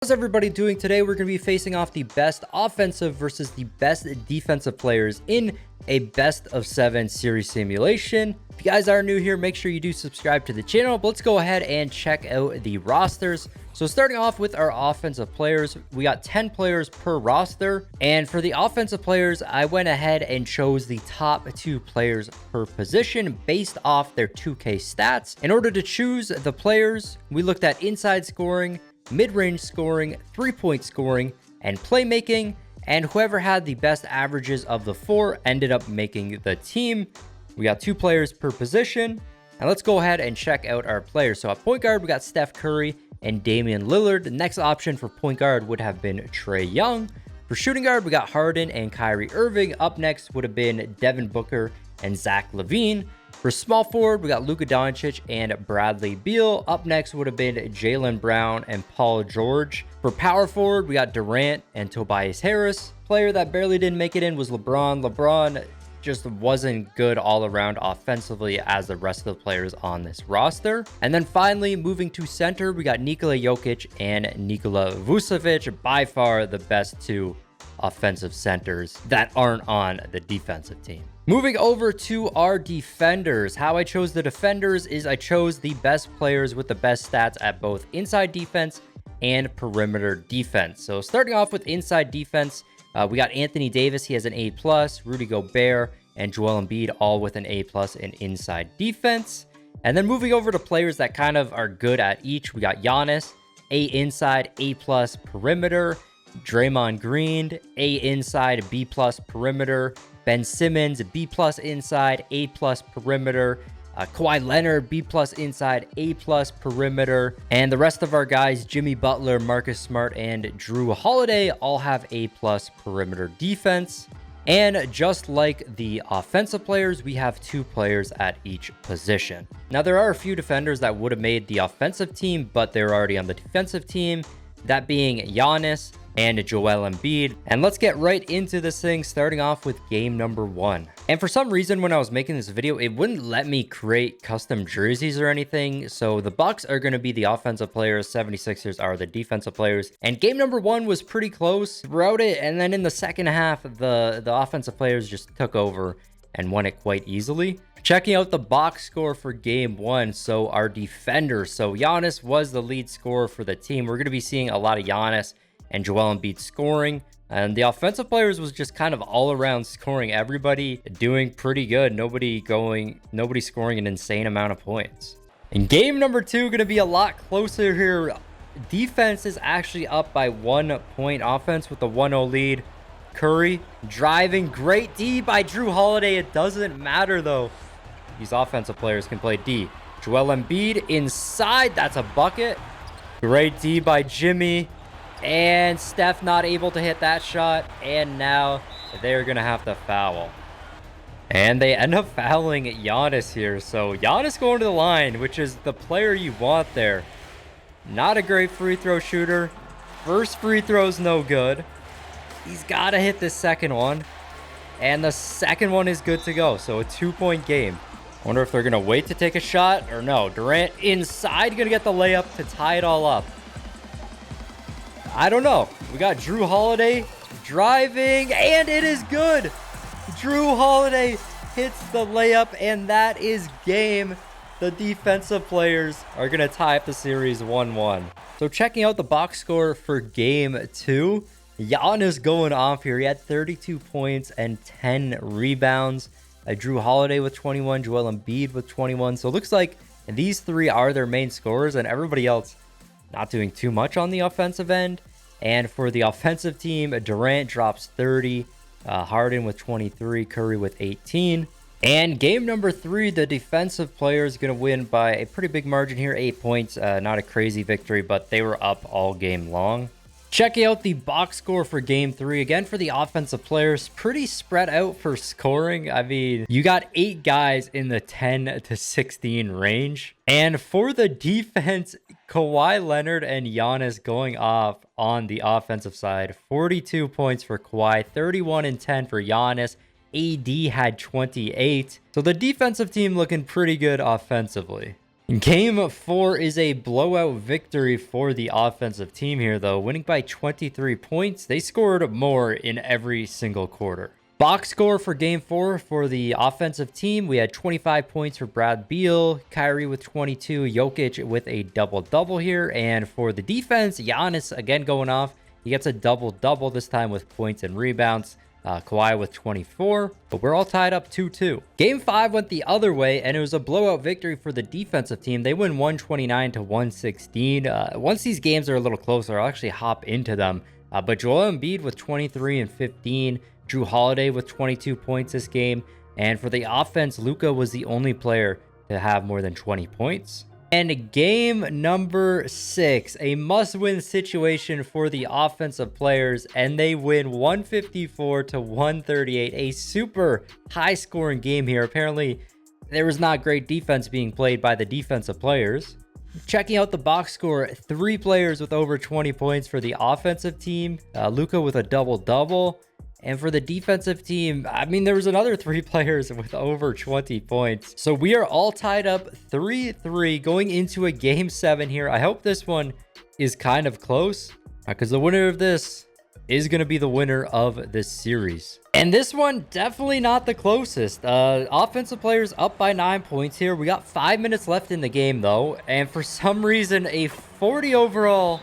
How's everybody doing today? We're going to be facing off the best offensive versus the best defensive players in a best of 7 series simulation. If you guys are new here, make sure you do subscribe to the channel. But let's go ahead and check out the rosters. So starting off with our offensive players, we got 10 players per roster. And for the offensive players, I went ahead and chose the top 2 players per position based off their 2K stats. In order to choose the players, we looked at inside scoring, mid-range scoring, 3-point scoring, and playmaking, and whoever had the best averages of the 4 ended up making the team. We got 2 players per position, and let's go ahead and check out our players. So at point guard, we got Steph Curry and Damian Lillard. The next option for point guard would have been Trae Young. For shooting guard, we got Harden and Kyrie Irving. Up next would have been Devin Booker and Zach LaVine. For small forward, we got Luka Doncic and Bradley Beal. Up next would have been Jaylen Brown and Paul George. For power forward, we got Durant and Tobias Harris. Player that barely didn't make it in was LeBron. LeBron just wasn't good all around offensively as the rest of the players on this roster. And then finally, moving to center, we got Nikola Jokic and Nikola Vucevic, by far the best 2 offensive centers that aren't on the defensive team. Moving over to our defenders, how I chose the defenders is I chose the best players with the best stats at both inside defense and perimeter defense. So starting off with inside defense, we got Anthony Davis. He has an A+, Rudy Gobert and Joel Embiid all with an A+ in inside defense. And then moving over to players that kind of are good at each, we got Giannis, A inside, A+ perimeter. Draymond Green, A inside, B+ perimeter. Ben Simmons, B+ inside, A+ perimeter. Kawhi Leonard, B+ inside, A+ perimeter. And the rest of our guys, Jimmy Butler, Marcus Smart, and Jrue Holiday, all have A+ perimeter defense. And just like the offensive players, we have 2 players at each position. Now, there are a few defenders that would have made the offensive team, but they're already on the defensive team. That being Giannis and Joel Embiid. And let's get right into this thing, starting off with game number 1. And for some reason, when I was making this video, it wouldn't let me create custom jerseys or anything. So the Bucks are going to be the offensive players, 76ers are the defensive players. And game number 1 was pretty close throughout it. And then in the second half, the offensive players just took over and won it quite easily. Checking out the box score for game 1. So our defenders. So Giannis was the lead scorer for the team. We're going to be seeing a lot of Giannis and Joel Embiid scoring. And the offensive players was just kind of all around scoring. Everybody doing pretty good. Nobody scoring an insane amount of points. In game number 2, going to be a lot closer here. Defense is actually up by 1 point. Offense with a 1-0 lead. Curry driving, great D by Jrue Holiday. It doesn't matter though. These offensive players can play D. Joel Embiid inside. That's a bucket. Great D by Jimmy. And Steph not able to hit that shot. And now they're going to have to foul. And they end up fouling Giannis here. So Giannis going to the line, which is the player you want there. Not a great free throw shooter. First free throw's no good. He's got to hit the second one. And the second one is good to go. So a 2-point game. I wonder if they're going to wait to take a shot or no. Durant inside, going to get the layup to tie it all up. I don't know. We got Jrue Holiday driving, and it is good. Jrue Holiday hits the layup, and that is game. The defensive players are going to tie up the series 1-1. So checking out the box score for game 2. Giannis going off here. He had 32 points and 10 rebounds. Jrue Holiday with 21, Joel Embiid with 21. So it looks like these 3 are their main scorers, and everybody else not doing too much on the offensive end. And for the offensive team, Durant drops 30, Harden with 23, Curry with 18. And game number 3, the defensive player is going to win by a pretty big margin here, 8 points. Not a crazy victory, but they were up all game long. Checking out the box score for game 3. Again, for the offensive players, pretty spread out for scoring. I mean, you got 8 guys in the 10 to 16 range. And for the defense, Kawhi Leonard and Giannis going off on the offensive side. 42 points for Kawhi, 31 and 10 for Giannis. AD had 28. So the defensive team looking pretty good offensively. Game 4 is a blowout victory for the offensive team here, though, winning by 23 points. They scored more in every single quarter. Box score for Game 4 for the offensive team, we had 25 points for Brad Beal, Kyrie with 22, Jokic with a double-double here. And for the defense, Giannis again going off. He gets a double-double this time with points and rebounds. Kawhi with 24, but we're all tied up 2-2. Game 5 went the other way, and it was a blowout victory for the defensive team. They win 129 to 116. Once these games are a little closer, I'll actually hop into them. But Joel Embiid with 23 and 15, Drew Holiday with 22 points this game, and for the offense, Luka was the only player to have more than 20 points. And game number 6, a must-win situation for the offensive players, and they win 154 to 138. A super high-scoring game here. Apparently, there was not great defense being played by the defensive players. Checking out the box score, 3 players with over 20 points for the offensive team. Luka with a double-double. And for the defensive team, I mean, there was another 3 players with over 20 points. So we are all tied up 3-3 going into a game 7 here. I hope this one is kind of close because the winner of this is going to be the winner of this series. And this one, definitely not the closest. Offensive players up by 9 points here. We got 5 minutes left in the game, though. And for some reason, a 40 overall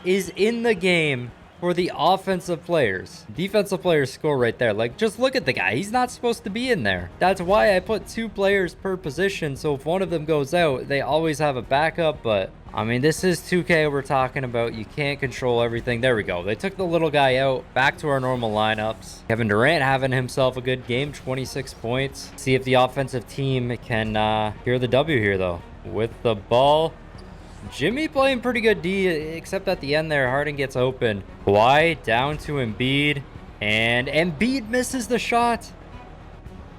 is in the game for the offensive players. Defensive players score right there. Like, just look at the guy. He's not supposed to be in there. That's why I put 2 players per position. So if one of them goes out, they always have a backup. But I mean, this is 2K we're talking about. You can't control everything. There we go. They took the little guy out. Back to our normal lineups. Kevin Durant having himself a good game, 26 points. See if the offensive team can hear the W here, though. With the ball, Jimmy playing pretty good D, except at the end there, Harden gets open. Kawhi down to Embiid, and Embiid misses the shot.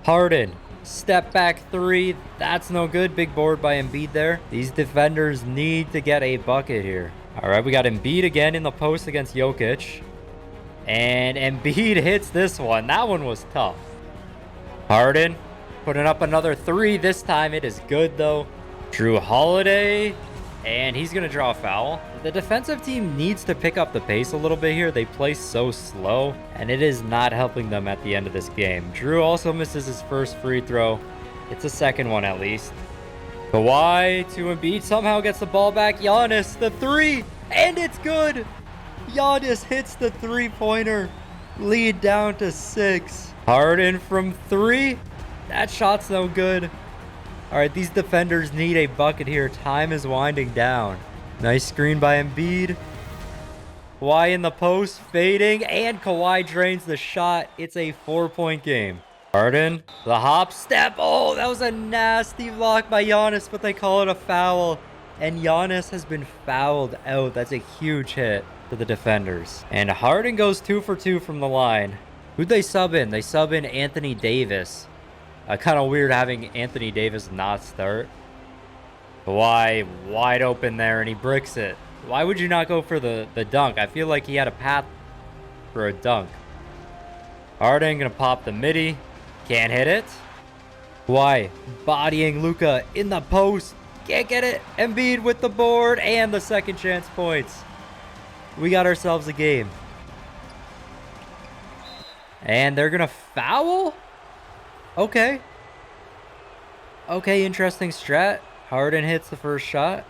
Harden, step back 3. That's no good. Big board by Embiid there. These defenders need to get a bucket here. All right, we got Embiid again in the post against Jokic. And Embiid hits this one. That one was tough. Harden putting up another 3. This time it is good, though. Drew Holiday. And he's going to draw a foul. The defensive team needs to pick up the pace a little bit here. They play so slow, and it is not helping them at the end of this game. Drew also misses his first free throw. It's a second one at least. Kawhi to Embiid, somehow gets the ball back. Giannis, the 3, and it's good. Giannis hits the 3-pointer. Lead down to 6. Harden from 3. That shot's no good. All right, these defenders need a bucket here. Time is winding down. Nice screen by Embiid. Kawhi in the post, fading, and Kawhi drains the shot. It's a 4-point game. Harden, the hop step. Oh, that was a nasty block by Giannis, but they call it a foul. And Giannis has been fouled out. That's a huge hit to the defenders. And Harden goes 2 for 2 from the line. Who'd they sub in? They sub in Anthony Davis. Kind of weird having Anthony Davis not start. Kawhi wide open there, and he bricks it. Why would you not go for the dunk? I feel like he had a path for a dunk. Harden gonna pop the midi. Can't hit it. Kawhi bodying Luka in the post. Can't get it. Embiid with the board and the second chance points. We got ourselves a game. And they're gonna foul? Okay, interesting strat. Harden hits the first shot.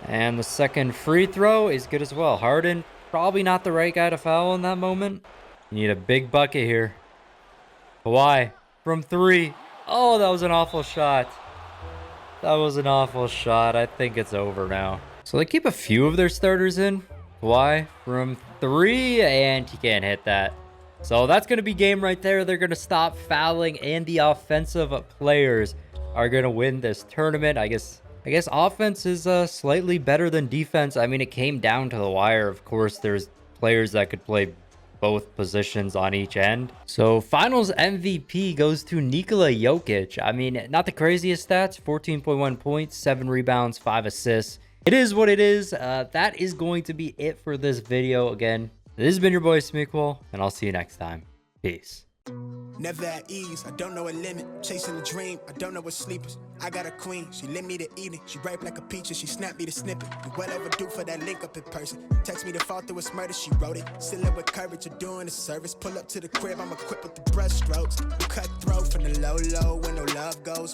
And the second free throw is good as well. Harden, probably not the right guy to foul in that moment. You need a big bucket here. Kawhi from 3. Oh, that was an awful shot. That was an awful shot. I think it's over now. So they keep a few of their starters in. Kawhi from 3, and he can't hit that. So that's going to be game right there. They're going to stop fouling, and the offensive players are going to win this tournament. I guess offense is slightly better than defense. I mean, it came down to the wire. Of course, there's players that could play both positions on each end. So finals MVP goes to Nikola Jokic. I mean, not the craziest stats. 14.1 points, 7 rebounds, 5 assists. It is what it is. That is going to be it for this video. Again, this has been your boy Smequle, and I'll see you next time. Peace. Never at ease, I don't know a limit. Chasing a dream, I don't know what sleepers. I got a queen, she lit me to eating. She ripe like a peach and she snapped me to snippet. You well overdue for that link up in person. Text me to fall through its murder, she wrote it. Still up with courage, you're doing a service. Pull up to the crib, I'm equipped with the brush strokes. Cutthroat from the low, when no love goes.